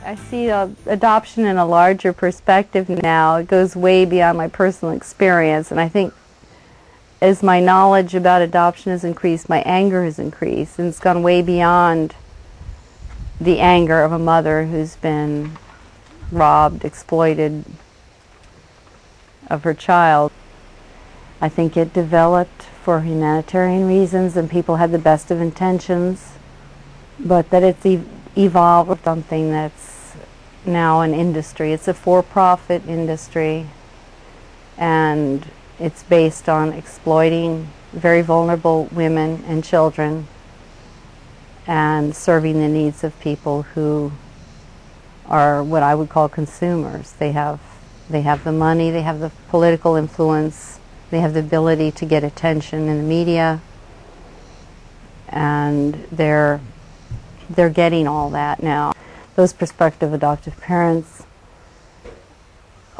I see adoption in a larger perspective now. It goes way beyond my personal experience, and I think as my knowledge about adoption has increased, my anger has increased, and it's gone way beyond the anger of a mother who's been robbed, exploited of her child. I think it developed for humanitarian reasons, and people had the best of intentions, but that it's evolved with something that's now an industry. It's a for-profit industry, and it's based on exploiting very vulnerable women and children and serving the needs of people who are what I would call consumers. They have the money, they have the political influence, they have the ability to get attention in the media, and they're getting all that now. Those prospective adoptive parents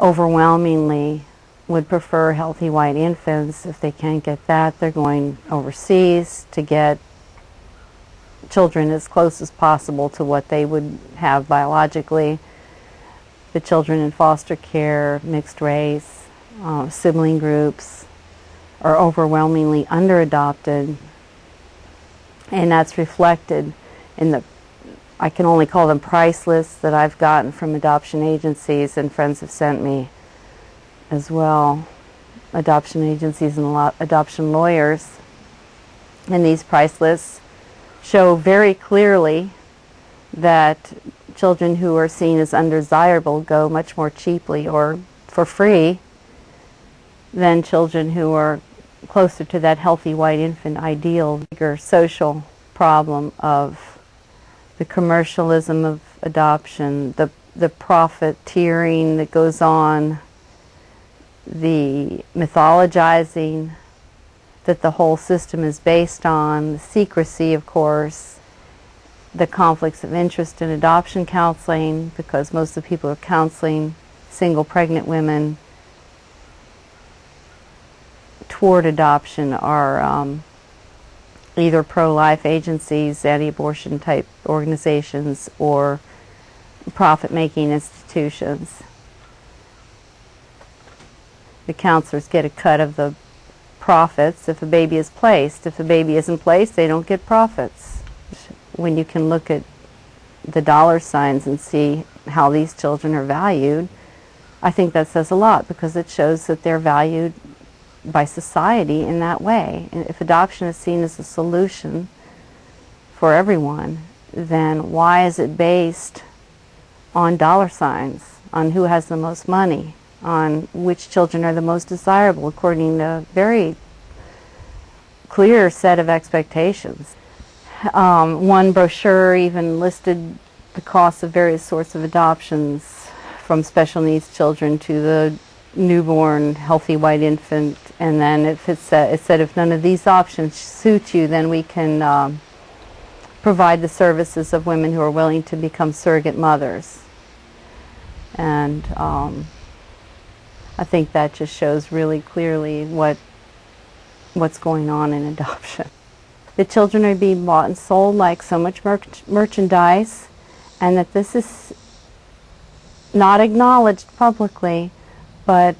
overwhelmingly would prefer healthy white infants. If they can't get that, they're going overseas to get children as close as possible to what they would have biologically. The children in foster care, mixed race, sibling groups are overwhelmingly under-adopted, and that's reflected in the, I can only call them price lists that I've gotten from adoption agencies, and friends have sent me as well, adoption agencies and adoption lawyers. And these price lists show very clearly that children who are seen as undesirable go much more cheaply or for free than children who are closer to that healthy white infant ideal. Bigger social problem of the commercialism of adoption, the profiteering that goes on, the mythologizing that the whole system is based on, the secrecy, of course, the conflicts of interest in adoption counseling, because most of the people who are counseling single pregnant women toward adoption are either pro-life agencies, anti-abortion type organizations, or profit-making institutions. The counselors get a cut of the profits if a baby is placed. If a baby isn't placed, they don't get profits. When you can look at the dollar signs and see how these children are valued, I think that says a lot, because it shows that they're valued by society in that way. And if adoption is seen as a solution for everyone, then why is it based on dollar signs, on who has the most money, on which children are the most desirable, according to a very clear set of expectations? One brochure even listed the cost of various sorts of adoptions, from special needs children to the newborn healthy white infant, and then if it said if none of these options suit you, then we can provide the services of women who are willing to become surrogate mothers. And I think that just shows really clearly what's going on in adoption. The children are being bought and sold like so much merchandise, and that this is not acknowledged publicly, but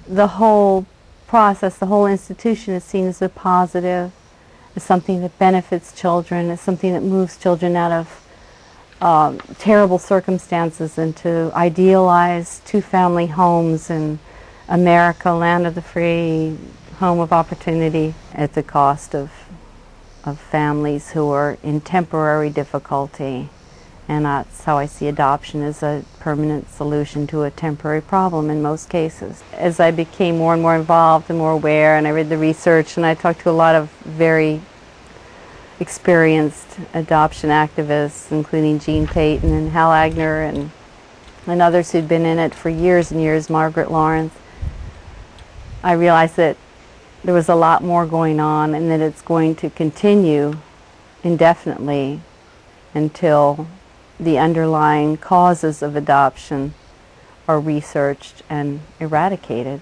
the whole process, the whole institution is seen as a positive, as something that benefits children, as something that moves children out of terrible circumstances into idealized two-family homes in America, land of the free, home of opportunity, at the cost of families who are in temporary difficulty. And that's how I see adoption, as a permanent solution to a temporary problem in most cases. As I became more and more involved and more aware, and I read the research, and I talked to a lot of very experienced adoption activists, including Jean Payton and Hal Agner and others who'd been in it for years and years, Margaret Lawrence, I realized that there was a lot more going on, and that it's going to continue indefinitely until the underlying causes of adoption are researched and eradicated.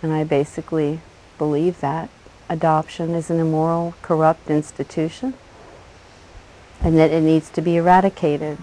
And I basically believe that adoption is an immoral, corrupt institution, and that it needs to be eradicated.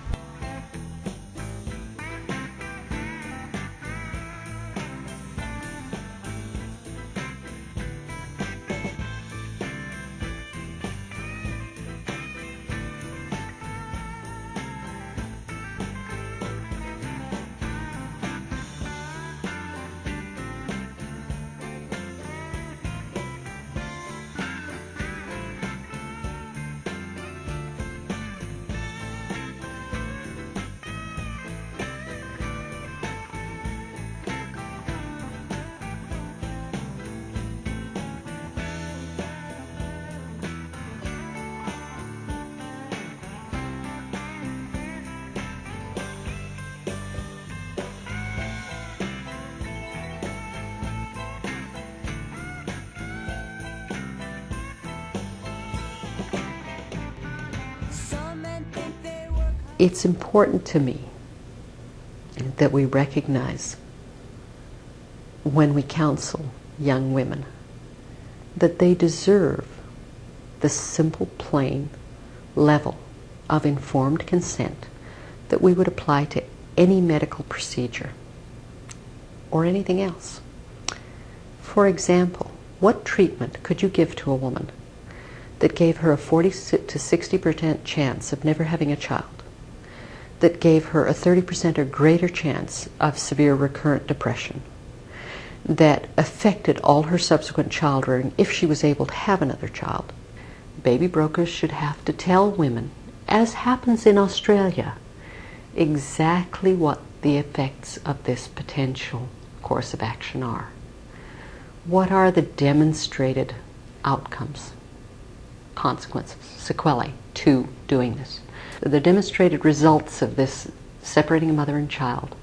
It's important to me that we recognize when we counsel young women that they deserve the simple, plain level of informed consent that we would apply to any medical procedure or anything else. For example, what treatment could you give to a woman that gave her a 40 to 60% chance of never having a child, that gave her a 30% or greater chance of severe recurrent depression, that affected all her subsequent child rearing if she was able to have another child? Baby brokers should have to tell women, as happens in Australia, exactly what the effects of this potential course of action are. What are the demonstrated outcomes, consequences, sequelae to doing this? The demonstrated results of this separating a mother and child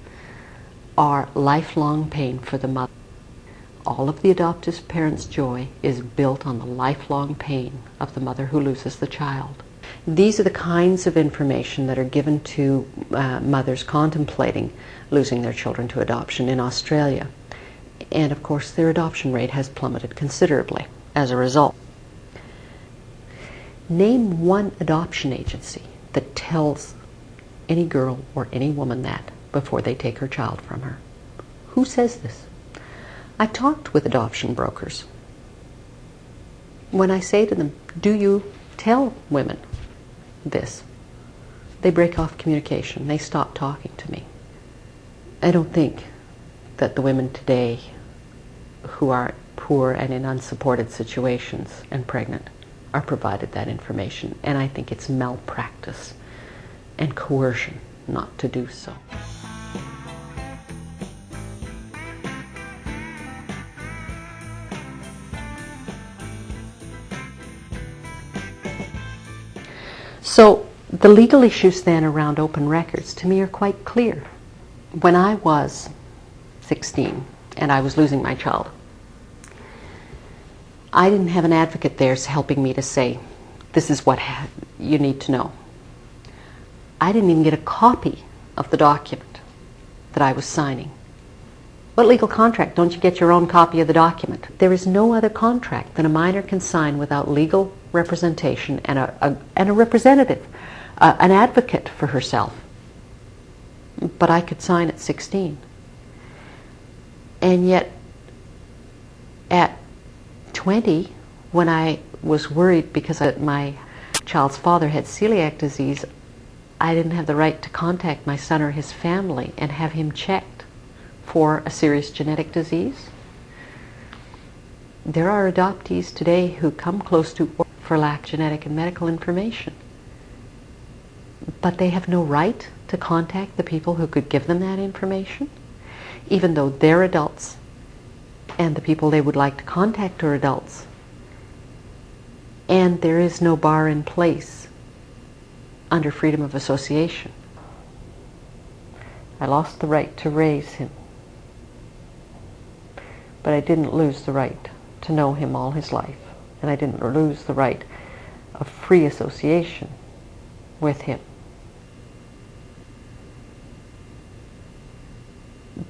are lifelong pain for the mother. All of the adoptive parent's joy is built on the lifelong pain of the mother who loses the child. These are the kinds of information that are given to mothers contemplating losing their children to adoption in Australia. And of course their adoption rate has plummeted considerably as a result. Name one adoption agency that tells any girl or any woman that before they take her child from her. Who says this? I talked with adoption brokers. When I say to them, do you tell women this? They break off communication. They stop talking to me. I don't think that the women today who are poor and in unsupported situations and pregnant are provided that information. And I think it's malpractice and coercion not to do so. So the legal issues then around open records to me are quite clear. When I was 16 and I was losing my child, I didn't have an advocate there helping me to say, this is what you need to know. I didn't even get a copy of the document that I was signing. What legal contract don't you get your own copy of the document? There is no other contract that a minor can sign without legal representation and a representative, an advocate for herself. But I could sign at 16. And yet, at 20, when I was worried because my child's father had celiac disease, I didn't have the right to contact my son or his family and have him checked for a serious genetic disease. There are adoptees today who come close to for lack of genetic and medical information. But they have no right to contact the people who could give them that information, even though they're adults and the people they would like to contact are adults. And there is no bar in place under freedom of association. I lost the right to raise him, but I didn't lose the right to know him all his life, and I didn't lose the right of free association with him.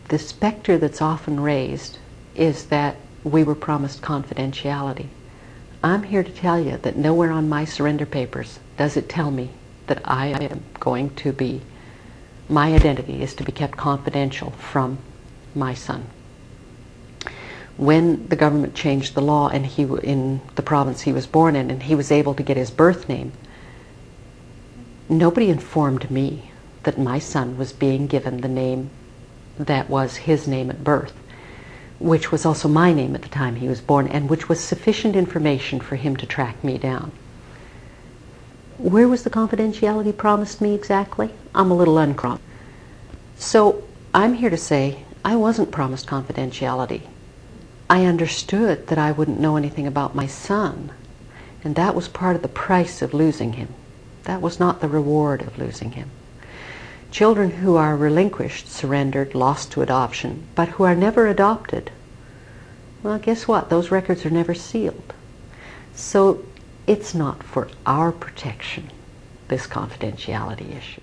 The specter that's often raised is that we were promised confidentiality. I'm here to tell you that nowhere on my surrender papers does it tell me that I am going to be, my identity is to be kept confidential from my son. When the government changed the law and in the province he was born in, and he was able to get his birth name, nobody informed me that my son was being given the name that was his name at birth, which was also my name at the time he was born, and which was sufficient information for him to track me down. Where was the confidentiality promised me exactly? I'm a little uncrossed. So I'm here to say I wasn't promised confidentiality. I understood that I wouldn't know anything about my son, and that was part of the price of losing him. That was not the reward of losing him. Children who are relinquished, surrendered, lost to adoption, but who are never adopted, well, guess what? Those records are never sealed. So it's not for our protection, this confidentiality issue.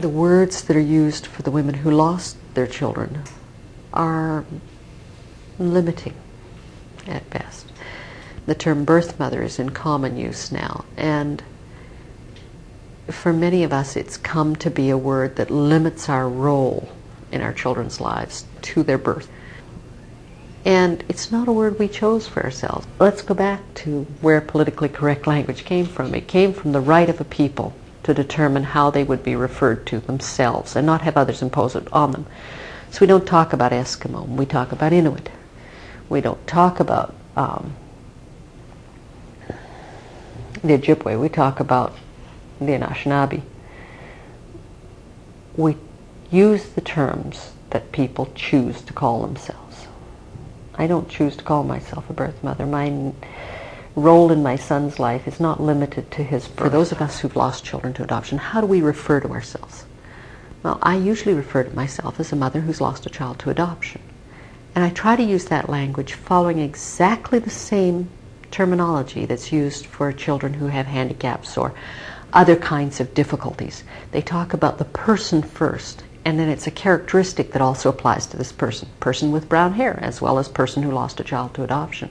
the words that are used for the women who lost their children are limiting at best. The term birth mother is in common use now, and for many of us it's come to be a word that limits our role in our children's lives to their birth. And it's not a word we chose for ourselves. Let's go back to where politically correct language came from. It came from the right of a people to determine how they would be referred to themselves and not have others impose it on them. So we don't talk about Eskimo, we talk about Inuit. We don't talk about the Ojibwe, we talk about the Anishinaabe. We use the terms that people choose to call themselves. I don't choose to call myself a birth mother. My role in my son's life is not limited to his birth. For those of us who've lost children to adoption, how do we refer to ourselves? Well, I usually refer to myself as a mother who's lost a child to adoption. And I try to use that language following exactly the same terminology that's used for children who have handicaps or other kinds of difficulties. They talk about the person first, and then it's a characteristic that also applies to this person. Person with brown hair, as well as person who lost a child to adoption.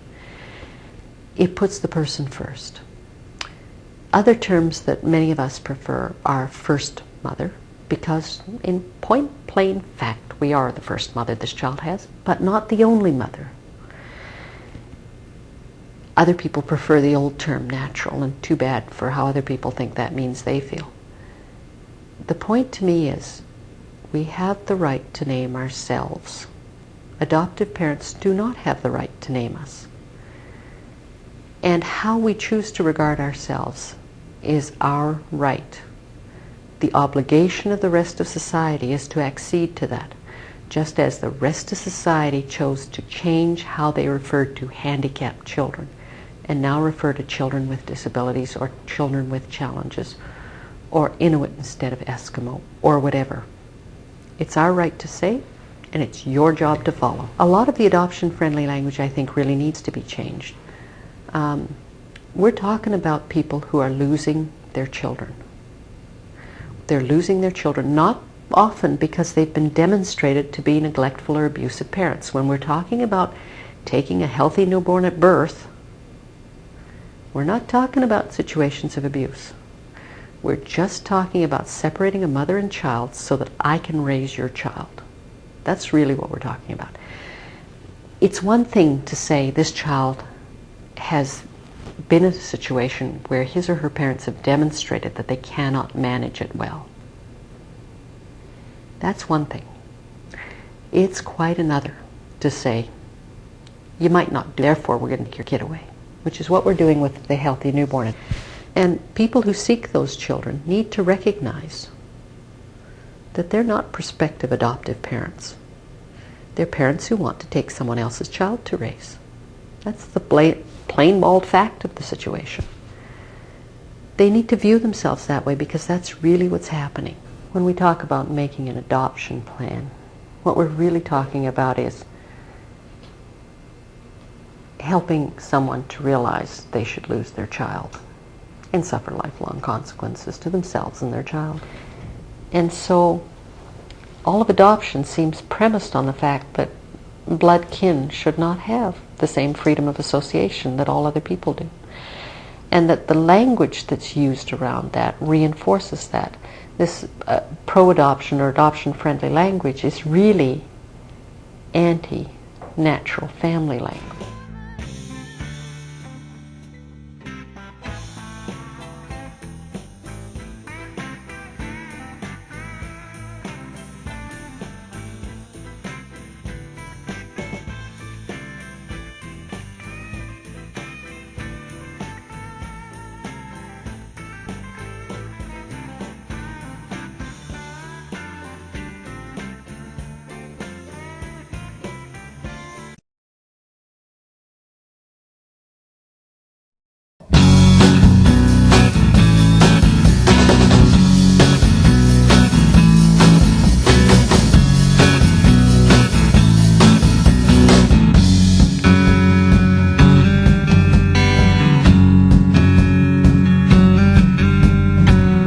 It puts the person first. Other terms that many of us prefer are first mother, because in point plain fact, we are the first mother this child has, but not the only mother. Other people prefer the old term natural, and too bad for how other people think that means they feel. The point to me is, we have the right to name ourselves. Adoptive parents do not have the right to name us. And how we choose to regard ourselves is our right. The obligation of the rest of society is to accede to that, just as the rest of society chose to change how they referred to handicapped children and now refer to children with disabilities or children with challenges or Inuit instead of Eskimo or whatever. It's our right to say, and it's your job to follow. A lot of the adoption-friendly language, I think, really needs to be changed. We're talking about people who are losing their children. They're losing their children, not often because they've been demonstrated to be neglectful or abusive parents. When we're talking about taking a healthy newborn at birth, we're not talking about situations of abuse. We're just talking about separating a mother and child so that I can raise your child. That's really what we're talking about. It's one thing to say this child has been in a situation where his or her parents have demonstrated that they cannot manage it well. That's one thing. It's quite another to say, you might not, therefore we're going to take your kid away, which is what we're doing with the healthy newborn. And people who seek those children need to recognize that they're not prospective adoptive parents. They're parents who want to take someone else's child to raise. That's the plain bald fact of the situation. They need to view themselves that way because that's really what's happening. When we talk about making an adoption plan, what we're really talking about is helping someone to realize they should lose their child and suffer lifelong consequences to themselves and their child. And so all of adoption seems premised on the fact that blood kin should not have the same freedom of association that all other people do. And that the language that's used around that reinforces that. This pro-adoption or adoption-friendly language is really anti-natural family language.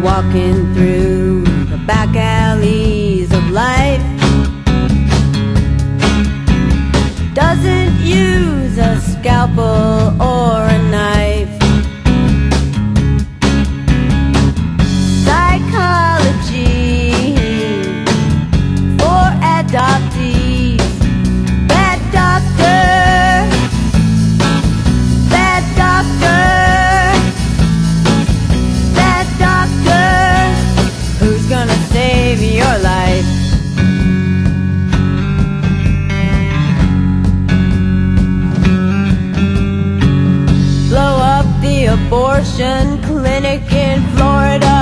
Walking through the back alley abortion clinic in Florida.